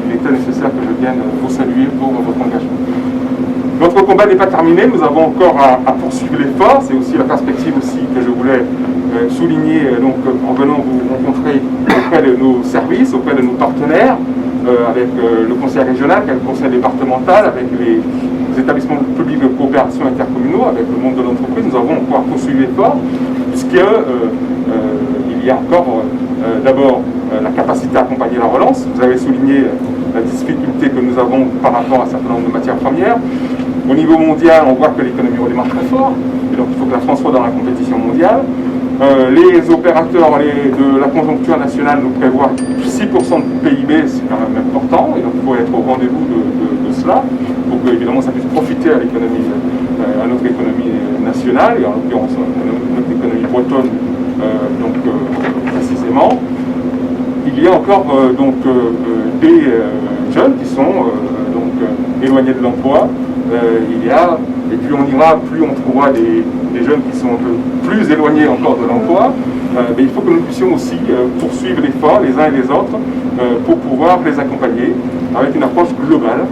Speaker 4: il était nécessaire que je vienne vous saluer pour votre engagement. Notre combat n'est pas terminé, nous avons encore à poursuivre l'effort. C'est aussi la perspective aussi que je voulais souligner en venant vous rencontrer auprès de nos services, auprès de nos partenaires, avec le conseil régional, avec le conseil départemental, avec les établissements publics de coopération intercommunaux, avec le monde de l'entreprise. Nous avons encore poursuivi l'effort, puisqu'il y a encore d'abord la capacité à accompagner la relance. Vous avez souligné la difficulté que nous avons par rapport à un certain nombre de matières premières. Au niveau mondial, on voit que l'économie redémarre très fort, et donc il faut que la France soit dans la compétition mondiale. Les opérateurs de la conjoncture nationale nous prévoient 6% de PIB, c'est quand même important, et donc il faut être au rendez-vous de cela, pour que évidemment ça puisse profiter à l'économie, à notre économie nationale, et en l'occurrence notre économie bretonne, précisément. Il y a encore des jeunes qui sont éloignés de l'emploi. Et plus on ira, plus on trouvera des jeunes qui sont un peu plus éloignés encore de l'emploi. Mais il faut que nous puissions aussi poursuivre l'effort les uns et les autres pour pouvoir les accompagner avec une approche globale.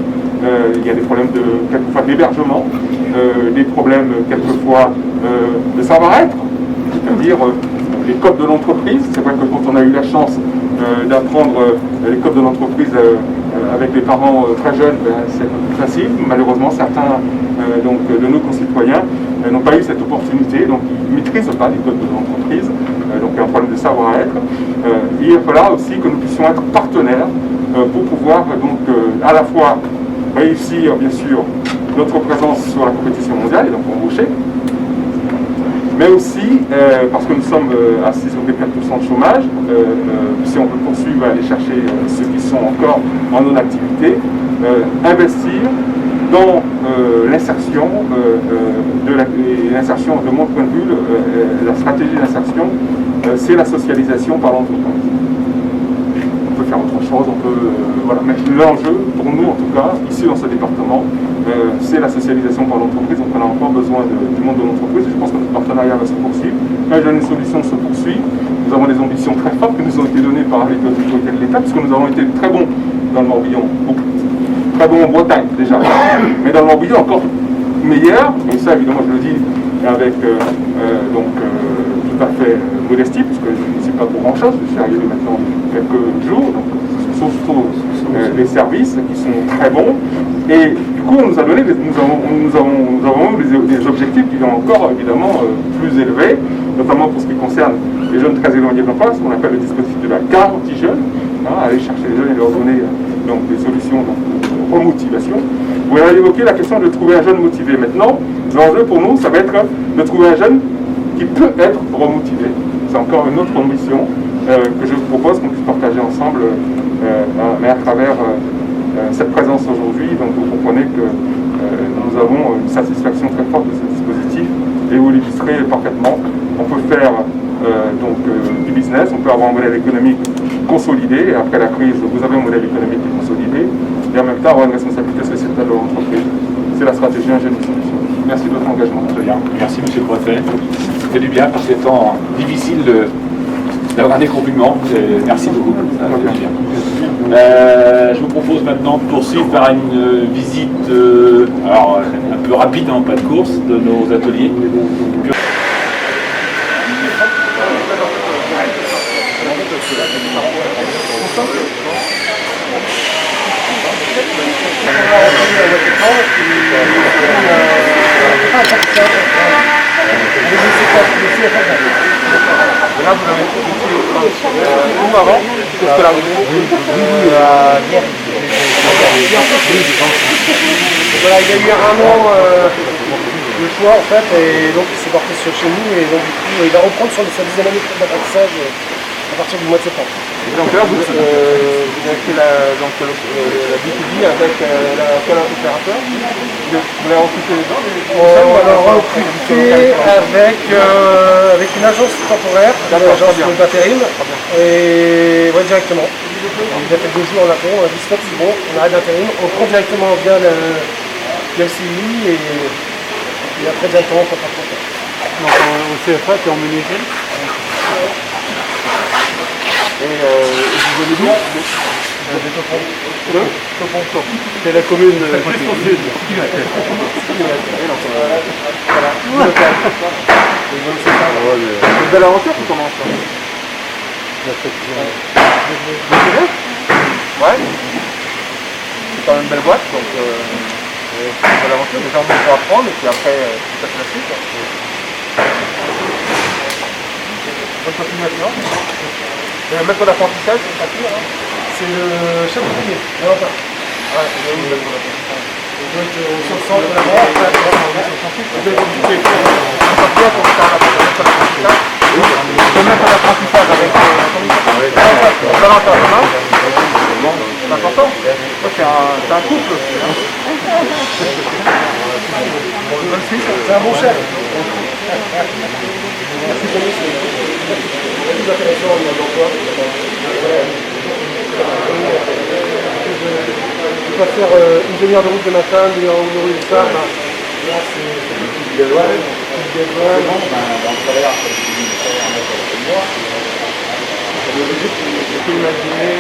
Speaker 4: Il y a des problèmes quelquefois d'hébergement, des problèmes quelquefois de savoir-être, c'est-à-dire les codes de l'entreprise. C'est vrai que quand on a eu la chance d'apprendre les codes de l'entreprise avec des parents très jeunes, c'est un peu plus facile. Malheureusement, certains de nos concitoyens n'ont pas eu cette opportunité, donc ils ne maîtrisent pas les codes de l'entreprise, donc il y a un problème de savoir-être. Il va falloir aussi que nous puissions être partenaires pour pouvoir à la fois réussir, bien sûr, notre présence sur la compétition mondiale, et donc embaucher, mais aussi, parce que nous sommes à 6,4% de chômage, si on peut poursuivre à aller chercher ceux qui sont encore en non-activité, investir dans l'insertion, de mon point de vue, la stratégie d'insertion, c'est la socialisation par l'entreprise. peut faire autre chose, on peut... voilà. Mais l'enjeu, pour nous en tout cas, ici dans ce département, c'est la socialisation par l'entreprise. Donc on a encore besoin du monde de l'entreprise. Je pense que notre partenariat va se poursuivre. La Jeune Solution se poursuit. Nous avons des ambitions très fortes qui nous ont été données par les autorités de l'État, puisque nous avons été très bons dans le Morbihan, très bons en Bretagne déjà, mais dans le Morbihan encore meilleur, et ça évidemment je le dis avec tout à fait modestie, parce que je ne suis pas pour grand chose, je suis arrivé maintenant quelques jours, donc surtout les services qui sont très bons, et du coup on nous a donné, nous avons eu des objectifs qui sont encore évidemment plus élevés, notamment pour ce qui concerne les jeunes très éloignés de l'emploi, ce qu'on appelle le dispositif de la garantie jeune, aller chercher les jeunes et leur donner donc, des solutions de remotivation. Vous avez évoqué la question de trouver un jeune motivé. Maintenant, l'enjeu pour nous, ça va être de trouver un jeune qui peut être remotivé. C'est encore une autre ambition que je vous propose qu'on puisse partager ensemble, mais à travers cette présence aujourd'hui. Donc vous comprenez que nous avons une satisfaction très forte de ce dispositif et vous l'illustrez parfaitement. On peut faire du business, on peut avoir un modèle économique consolidé, et après la crise, vous avez un modèle économique consolidé, et en même temps avoir une responsabilité sociétale de l'entreprise. C'est la stratégie Un Jeune Solution. Merci de votre engagement.
Speaker 1: Très bien. Merci Monsieur le Préfet. Ça fait du bien par ces temps difficiles d'avoir des compliments. Merci beaucoup. Ça fait du bien. Je vous propose maintenant de poursuivre par une visite un peu rapide, pas de course, de nos ateliers.
Speaker 4: Là, vous avez où avant? Qu'est-ce que là
Speaker 3: Voilà, il y a eu un an de choix en fait, et donc il s'est porté chez nous, et donc du coup il va reprendre sur sa 10e année d'apprentissage à partir du mois de septembre.
Speaker 4: Et donc là, vous avez fait la B2B avec quel opérateur? Vous l'avez recruté dedans?
Speaker 3: On l'a recruté avec une agence temporaire, une agence d'intérim, et ouais, directement. Il a fait 2 jours en attendant, on a dit stop, c'est bon, on arrête d'intérim, on prend directement via le CI et après directement on prend.
Speaker 2: Donc au CFA, tu es en menuiserie.
Speaker 4: Et vous venez d'où?
Speaker 2: C'est la commune de Preston Sud.
Speaker 4: C'est une belle aventure qui commence. Ouais. C'est quand même une belle boîte, donc c'est une belle aventure. Déjà on peut apprendre et puis après tout à fait la suite. Bonne continuation. Le maître d'apprentissage, c'est pas pire, hein.
Speaker 3: C'est le chef de premier, Valentin.
Speaker 4: Ouais, c'est où le maître d'apprentissage?
Speaker 3: Il doit être au centre de la mort, après on va sur le centre.
Speaker 4: Le maître d'apprentissage avec Valentin, c'est important. C'est un couple aussi.
Speaker 3: C'est un bon chef. Merci Tony, c'est plus intéressant au niveau d'emploi. Je peux pas faire une demi-heure de route le matin, une demi-heure de route le soir. Là, c'est du gasoil.
Speaker 1: Dans le salaire,
Speaker 4: Je peux imaginer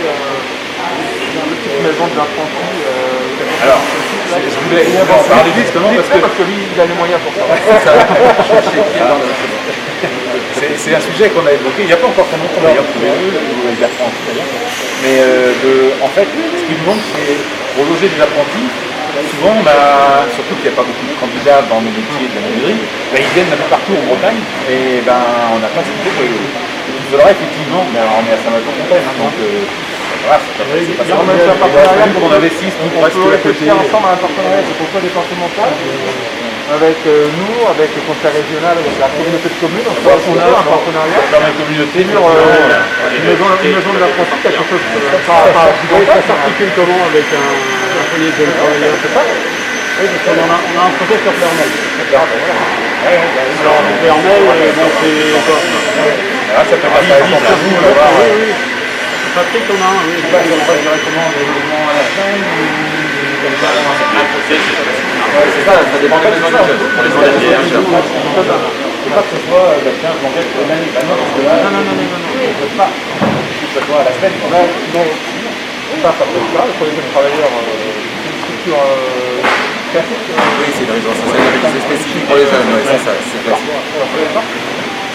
Speaker 4: une petite maison d'apprentis.
Speaker 1: Alors, je voulais en parler justement
Speaker 4: parce que lui, il a les moyens pour ça.
Speaker 1: C'est un sujet qu'on a évoqué, il n'y a pas encore très longtemps d'ailleurs, tous les deux, avec Bertrand, mais en fait, ce qui nous manque, c'est pour loger des apprentis. Souvent, surtout qu'il n'y a pas beaucoup de candidats dans nos métiers de la menuiserie, ils viennent d'un peu partout en Bretagne, et on n'a pas ce qu'il faut pour les loger. Il faudra effectivement, mais alors on est à Saint-Martin-Fontaine, donc voilà, c'est pas ça. On investisse tout
Speaker 4: On peut réfléchir ensemble à un partenariat avec le conseil départemental, avec nous, avec le conseil régional, avec la communauté de communes. On a un partenariat
Speaker 1: dans la communauté
Speaker 4: sur une maison de l'apprenti, quelque chose ça s'articule comment avec un foyer de travailleurs, c'est ça?
Speaker 2: Oui, parce qu'on a un projet sur Pernel. Alors, Pernel, c'est...
Speaker 1: Là, ça peut passer à vous,
Speaker 2: oui. Patrick, on a un, oui.
Speaker 1: On passe directement des logements à la chaîne ou comme ça.
Speaker 8: C'est ça, ça dépend des besoins du jeune. Pour les moyens,
Speaker 1: C'est pas que ce soit, tiens, je m'engage pour une année. Bah non, parce que là, non, on ne peut pas. Que ce soit à la semaine.
Speaker 3: Non, pas ça. Pour les jeunes travailleurs, c'est une structure classique.
Speaker 8: Oui, c'est une résidence sociale spécifique pour les jeunes, oui, c'est ça, c'est classique.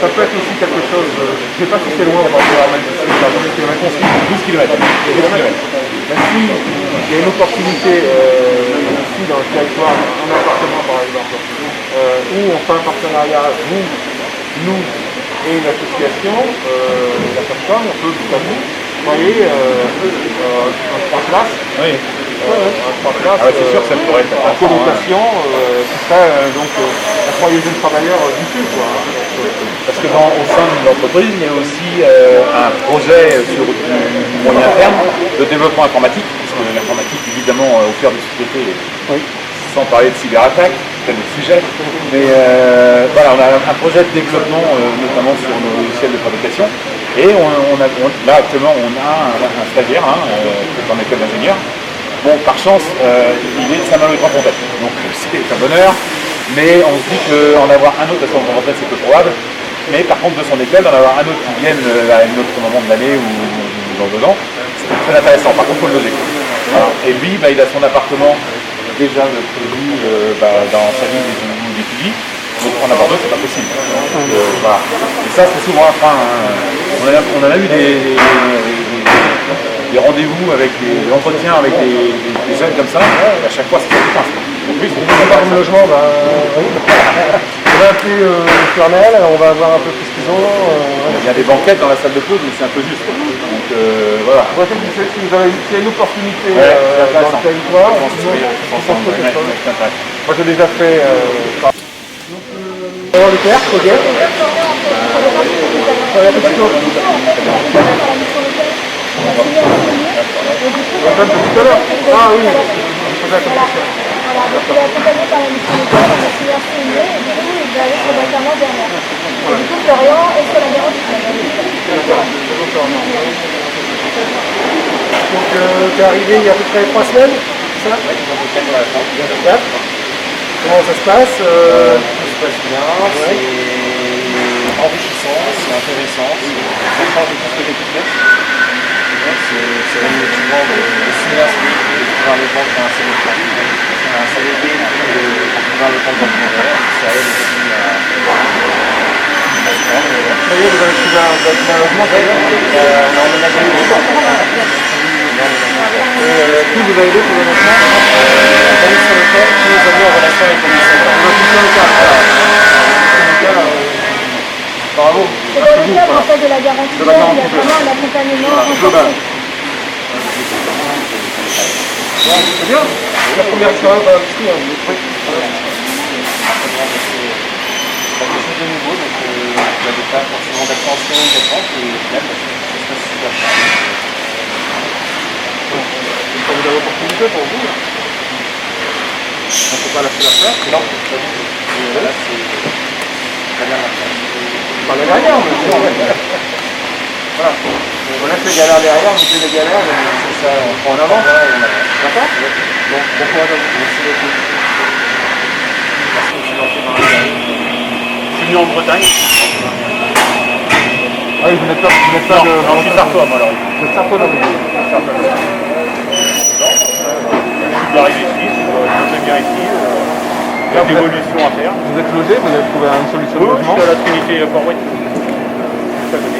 Speaker 4: Ça peut être aussi quelque chose, je ne sais pas si c'est loin, on va pouvoir mettre ici, par exemple,
Speaker 1: 12 km.
Speaker 4: même si il y a une opportunité ici dans le territoire, un appartement par exemple, où on fait un partenariat, nous et une association, la personne, on peut tout à vous, voyez, un 3 places.
Speaker 1: Oui.
Speaker 4: Un 3 places,
Speaker 1: C'est sûr que ça pourrait être
Speaker 4: en colocation, qui serait donc un foyer jeune travailleur du Sud, quoi.
Speaker 1: Parce que au sein de l'entreprise, il y a aussi un projet sur du moyen terme de développement informatique, puisque l'informatique, évidemment, au cœur des sociétés, sans parler de cyberattaque, c'est le sujet. Mais voilà, on a un projet de développement, notamment sur nos logiciels de fabrication. Et là, actuellement, on a un stagiaire qui est en école d'ingénieur. Bon, par chance, il est de Saint-Malo-de-Grand-Fontaine. Donc, c'est un bonheur. Mais on se dit qu'en avoir un autre à Saint-Malo-de-Grand-Fontaine, c'est peu probable. Mais par contre, de son école, d'en avoir un autre qui vienne à un autre moment de l'année ou dans 2 ans, c'est très intéressant. Par contre, il faut le loger. Voilà. Et lui, il a son appartement déjà prévu dans sa ville où il étudie. Donc en avoir d'autres, c'est pas possible. Donc, voilà. Et ça, c'est souvent un frein. On en a eu des rendez-vous avec des entretiens avec des jeunes comme ça. Et à chaque fois, c'est pas donc oui, c'est
Speaker 3: Comme logement, oui. On va appeler Fernel, on va voir un peu ce qu'ils ont.
Speaker 1: il y a des banquettes dans la salle de pause, mais c'est un peu juste. Donc voilà.
Speaker 4: S'il y a une opportunité
Speaker 1: C'est
Speaker 4: dans
Speaker 1: intéressant.
Speaker 4: le territoire,
Speaker 1: Ensemble, ouais, c'est intéressant.
Speaker 4: moi j'ai déjà fait
Speaker 3: On va voir le PR, ok.
Speaker 4: tout à l'heure. Ah oui, je posais la question.
Speaker 9: Voilà, donc il est accompagné par la mission locale, on a signé un CIE, et du coup, il va aller sur l'alternance derrière. Et du coup, Florian est sur la garantie.
Speaker 3: Donc, tu es arrivé il y a à peu près 3 semaines, c'est ça? Comment ça se passe?
Speaker 10: Tout se passe bien, c'est enrichissant, c'est intéressant, ça change de tout ce que j'ai pu faire. C'est même motivant de signer un CDI, de trouver un logement qui a un CDD, un CDD, de trouver un logement dans le monde, ça aide aussi à se rendre.
Speaker 4: Ça y est, vous avez trouvé un logement, ça y est?
Speaker 10: On a emménagé le logement.
Speaker 3: Qui vous a aidé pour le logement?
Speaker 10: La commission locale qui nous a mis en relation avec la commission locale.
Speaker 4: Bravo.
Speaker 9: C'est dans le cadre en fait de la garantie, il y a vraiment un accompagnement renforcé.
Speaker 4: C'est bien. La première expérience dans l'industrie.
Speaker 10: Quelque chose de nouveau, donc il n'y avait pas forcément d'attention immédiate, et au final, ça se passe super bien.
Speaker 4: Ça vous a l'opportunité pour vous. On ne peut pas lâcher l'affaire.
Speaker 10: Non, pas du tout. Et là, c'est très bien marché.
Speaker 4: Pas la dernière, mais bon. Voilà. On laisse les galères derrière, vous faites les galères,
Speaker 10: C'est ça, on prend
Speaker 4: en avant.
Speaker 10: D'accord. Donc, bon courage à vous. Merci beaucoup. Merci, je suis lancé dans la
Speaker 2: Je suis venu en Bretagne.
Speaker 4: Ah oui, vous n'êtes pas de...
Speaker 1: Non, je suis Sartois, moi alors.
Speaker 4: Vous êtes Sartois, non?
Speaker 2: Je suis arrivé ici, je me bien ici. Il y a d'évolution à faire.
Speaker 4: Vous êtes logé, vous avez trouvé une solution de
Speaker 2: Oui, je
Speaker 4: logement?
Speaker 2: suis à la Trinité Port-West. Juste à côté.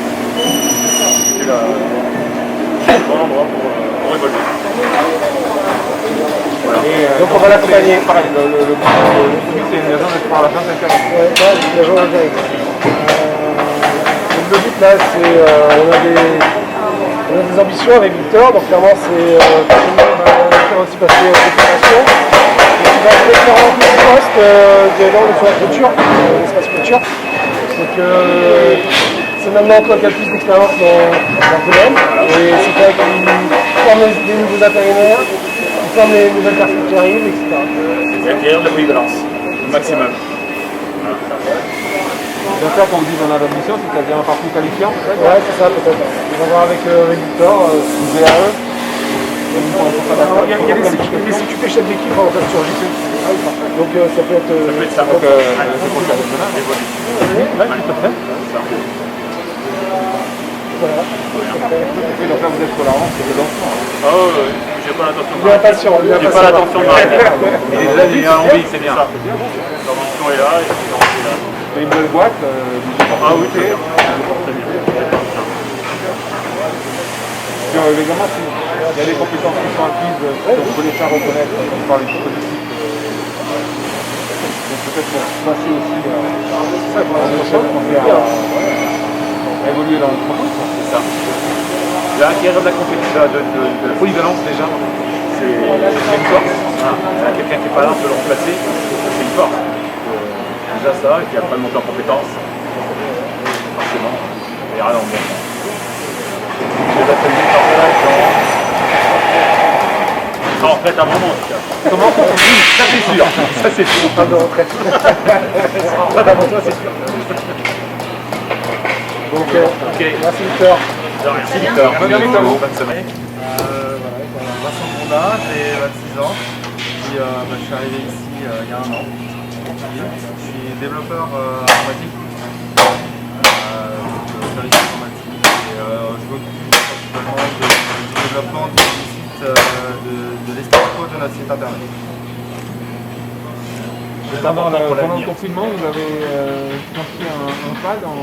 Speaker 2: C'est là, un bon endroit pour évoluer.
Speaker 4: Voilà.
Speaker 3: Donc on va l'accompagner.
Speaker 4: Pareil, le but c'est une agence d'espoir à la fin, c'est le
Speaker 3: Ouais, là, la journée d'intérêt. Le but là, c'est on a des ambitions avec Victor, donc clairement c'est faire aussi passer des formations. Donc il va être référent du poste sur la clôture, l'espace clôture. Donc c'est maintenant toi qui as le plus d'expérience dans le domaine, et c'est toi qui forme des nouveaux intérimaires, qui forme les nouvelles personnes qui arrivent, etc.
Speaker 1: C'est acquérir de la polyvalence, au maximum.
Speaker 4: Bien sûr, quand vous dites en admission, c'est-à-dire un parcours qualifiant peut-être?
Speaker 3: Ouais, c'est ça, peut-être. On va voir avec Victor.
Speaker 4: VAE.
Speaker 3: Il y a des CQP chefs d'équipe en fait sur JP. Donc ça peut être
Speaker 1: ça.
Speaker 4: Donc, c'est pour le cadre national.
Speaker 3: Ouais, tout à fait. Voilà.
Speaker 4: Oui, donc là, vous êtes tolérant, c'est des enfants.
Speaker 2: Ah oui, j'ai pas l'intention de
Speaker 3: Il est impatient.
Speaker 2: J'ai pas l'intention de m'arrêter.
Speaker 1: Il a envie, c'est bien.
Speaker 2: L'intention est là et c'est là.
Speaker 4: C'est une belle boîte.
Speaker 2: Ah oui, très bien.
Speaker 4: Sur l'examen, il y a des compétences qui sont acquises, on peut les faire reconnaître par les prototypes. Donc peut-être pour passer aussi à évoluer dans le processus.
Speaker 1: C'est ça. Il a acquérir de la compétition, de la polyvalence déjà. C'est une force. Voilà. Quelqu'un qui n'est pas là, on peut le remplacer. C'est une force. Déjà ça, et puis après monter en compétence. Forcément. On verra dans le monde. Les ateliers de partage, en retraite à un moment en tout cas.
Speaker 4: Comment
Speaker 1: Oui, ça c'est sûr. Ça c'est sûr.
Speaker 3: Pas de retraite.
Speaker 1: Pas d'avant toi, c'est sûr.
Speaker 3: Donc,
Speaker 1: Ok.
Speaker 3: merci Victor.
Speaker 1: Merci Victor. Bonne semaine.
Speaker 10: Vincent Bronda, j'ai 26 ans. Puis, je suis arrivé ici il y a un an. Je suis développeur informatique. Service informatique. Et je m'occupe principalement du développement du site de l'Escargot de notre site internet.
Speaker 4: Pendant le confinement, vous avez senti un pas dans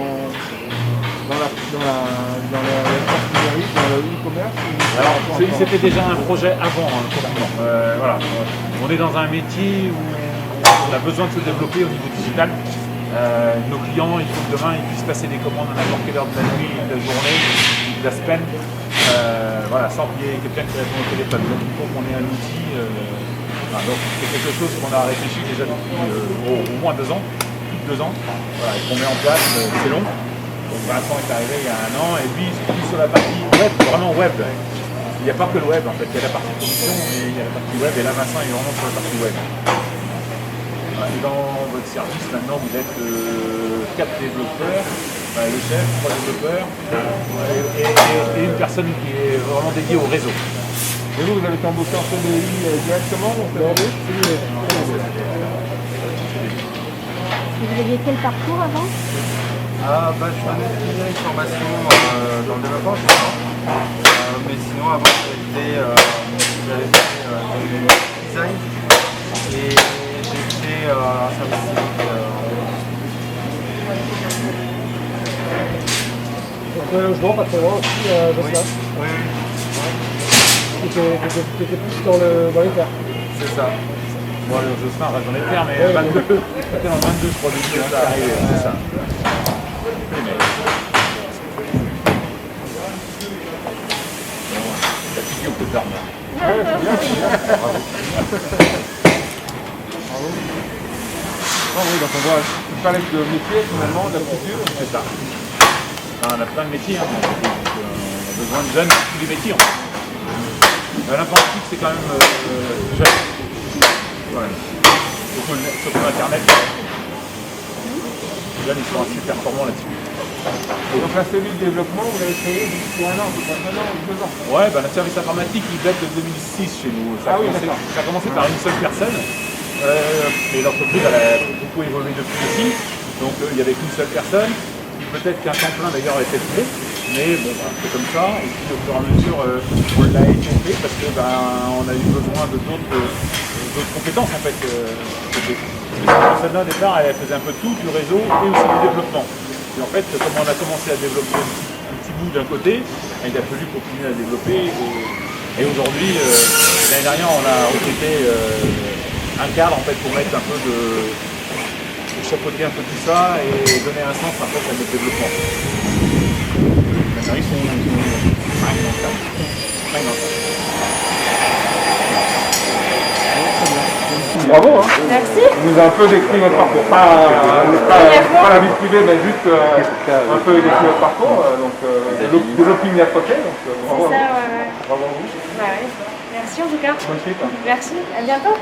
Speaker 4: la force numérique, dans le e-commerce?
Speaker 1: Alors, c'était déjà un projet avant le confinement. Voilà. On est dans un métier où on a besoin de se développer au niveau digital. Nos clients, il faut que demain ils puissent passer des commandes à n'importe quelle heure de la nuit, de la journée, de la semaine, voilà, sans qu'il y ait quelqu'un qui répond au téléphone. Donc il faut qu'on ait un outil. Donc c'est quelque chose qu'on a réfléchi déjà depuis au moins 2 ans, plus de 2 ans, voilà, et qu'on met en place, c'est long. Donc Vincent est arrivé il y a un an, et lui plus sur la partie web, vraiment web. Il n'y a pas que le web en fait, il y a la partie production et il y a la partie web, et là Vincent est vraiment sur la partie web. Voilà, et dans votre service maintenant vous êtes 4 développeurs, le chef, 3 développeurs, et une personne qui est vraiment dédiée au réseau.
Speaker 4: Et vous avez été embauché en CDI directement ou
Speaker 9: Vous aviez quel parcours avant?
Speaker 10: Je venais de finir une formation dans le développement, mais sinon avant j'avais fait du design et j'ai fait un service civique.
Speaker 3: Donc le logement, pas très loin aussi de ça.
Speaker 10: Oui.
Speaker 3: Tu étais plus dans les terres.
Speaker 10: C'est ça.
Speaker 1: Bon, Jocelyn reste dans les terres, mais 22. C'était en 22, je crois, depuis que ça arrivé, c'est ça. Oui, mais... La figure de Darma.
Speaker 4: Ouais, c'est bien, c'est bien. Bravo. Bravo. Ah oui, donc on voit une palette de métiers finalement, de la culture.
Speaker 1: C'est ça. On a plein de métiers, hein. Donc, on a besoin de jeunes pour tous les métiers. L'informatique, c'est quand même jeune. Ouais. Surtout Internet. Les jeunes, ils sont assez performants là-dessus.
Speaker 4: Et donc la cellule développement, vous l'avez créée depuis 1 an, c'est pas 1 an ou 2 ans?
Speaker 1: Ouais, le service informatique, il date de 2006 chez nous. Ça a commencé par une seule personne. Et l'entreprise, elle a beaucoup évolué depuis aussi. Donc il n'y avait qu'une seule personne. Peut-être qu'un temps plein d'ailleurs a été trouvé. Mais bon, c'est comme ça. Et puis au fur et à mesure, on l'a étoffé parce que on a eu besoin de d'autres compétences en fait. Cette personne-là, au départ, elle faisait un peu tout, du réseau et aussi du développement. Et en fait, comme on a commencé à développer un petit bout d'un côté, il a fallu continuer à développer. Et aujourd'hui, l'année dernière, on a recruté un cadre en fait pour mettre un peu de chapeauter un peu tout ça et donner un sens en fait à notre développement. Maintenant, ils sont
Speaker 4: Bravo, hein.
Speaker 9: Merci.
Speaker 4: Vous avez un peu décrit votre parcours, pas la vie privée, mais juste un peu décrit votre parcours, donc développing à côté, donc bravo.
Speaker 9: C'est ça, ouais.
Speaker 4: Bravo à vous.
Speaker 9: Bah ouais. Merci en tout cas.
Speaker 4: Bonne suite.
Speaker 9: Merci, à bientôt.